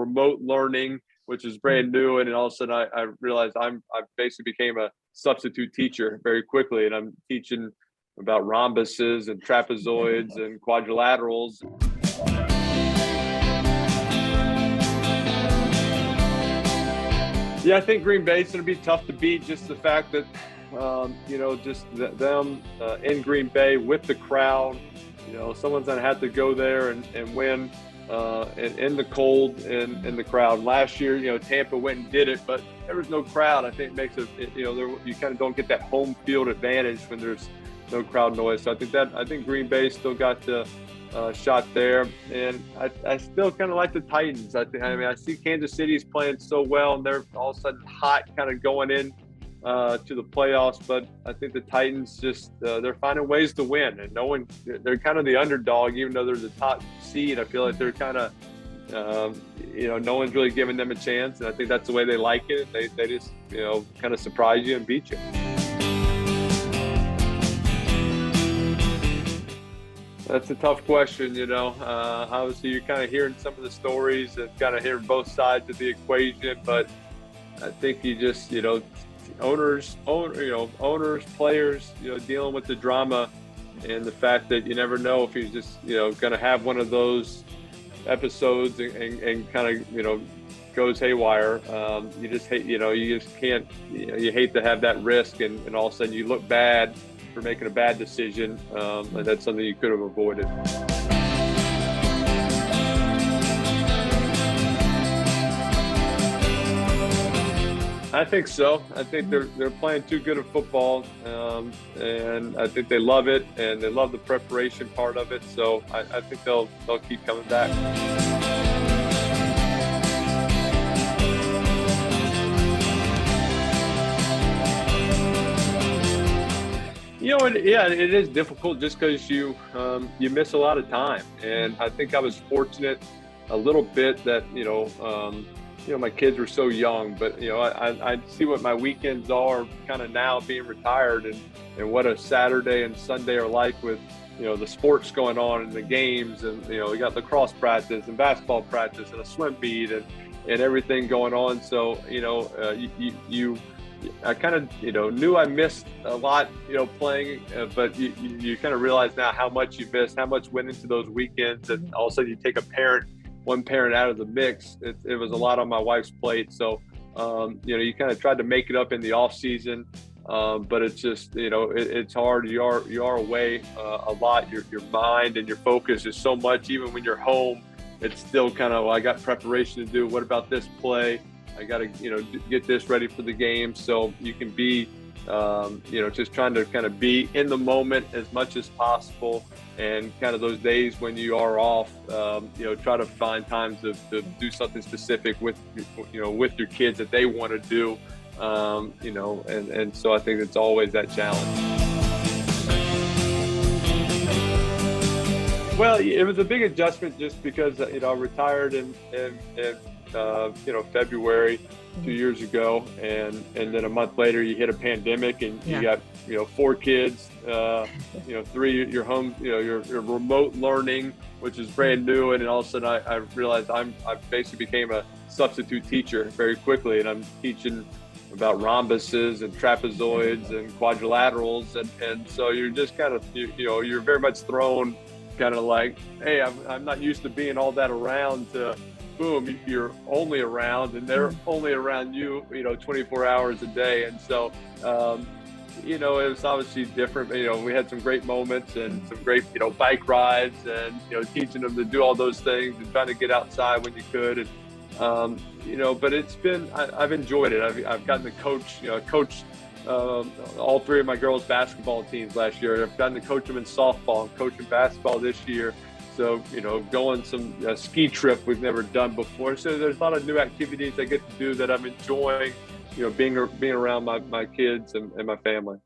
remote learning, which is brand new. And then all of a sudden I realized I basically became a substitute teacher very quickly. And I'm teaching about rhombuses and trapezoids and quadrilaterals. Yeah, I think Green Bay's going to be tough to beat. Just the fact that, them in Green Bay with the crowd. Someone's going to have to go there and win in the cold and in the crowd. Last year, Tampa went and did it, but there was no crowd. I think it makes you kind of don't get that home field advantage when there's no crowd noise. So I think Green Bay still got the shot there, and I still kind of like the Titans. I see Kansas City's playing so well, and they're all of a sudden hot, kind of going in to the playoffs. But I think the Titans just they're finding ways to win, and they're kind of the underdog, even though they're the top seed. I feel like they're kind of no one's really giving them a chance, and I think that's the way they like it. They just kind of surprise you and beat you. That's a tough question, Obviously, you're kind of hearing some of the stories and kind of hearing both sides of the equation, but I think you just, owners, players, dealing with the drama and the fact that you never know if he's just, going to have one of those episodes and kind of, goes haywire. You just hate, you just can't, you hate to have that risk and all of a sudden you look bad for making a bad decision, and that's something you could have avoided. I think so. I think they're playing too good of football, and I think they love it, and they love the preparation part of it. So I think they'll keep coming back. It is difficult just because you miss a lot of time, and I think I was fortunate a little bit that my kids were so young, but I see what my weekends are kind of now being retired, and what a Saturday and Sunday are like with the sports going on and the games, and we got lacrosse practice and basketball practice and a swim meet and everything going on. So I kind of, knew I missed a lot, playing, but you kind of realize now how much you missed, how much went into those weekends, and all of a sudden you take one parent out of the mix. It was a lot on my wife's plate. So, you kind of tried to make it up in the off season, but it's just, it's hard. You are away a lot. Your mind and your focus is so much, even when you're home, it's still kind of, I got preparation to do. What about this play? I got to, get this ready for the game. So you can be, just trying to kind of be in the moment as much as possible. And kind of those days when you are off, try to find time to do something specific with your kids that they want to do, and so I think it's always that challenge. Well, it was a big adjustment just because, I retired in February 2 years ago, and then a month later you hit a pandemic, and you got 4 kids, 3 your home, your remote learning, which is brand new, and then all of a sudden I realized I basically became a substitute teacher very quickly, and I'm teaching about rhombuses and trapezoids and quadrilaterals, and so you're just kind of you're very much thrown, kind of like, hey, I'm not used to being all that around. Boom, you're only around, and they're only around you, 24 hours a day. And so, it was obviously different. We had some great moments and some great, bike rides, and, teaching them to do all those things and trying to get outside when you could. And, but it's been, I've enjoyed it. I've gotten to coach all 3 of my girls' basketball teams last year. I've gotten to coach them in softball and coaching basketball this year. So, going some ski trip we've never done before. So there's a lot of new activities I get to do that I'm enjoying, being around my kids and my family.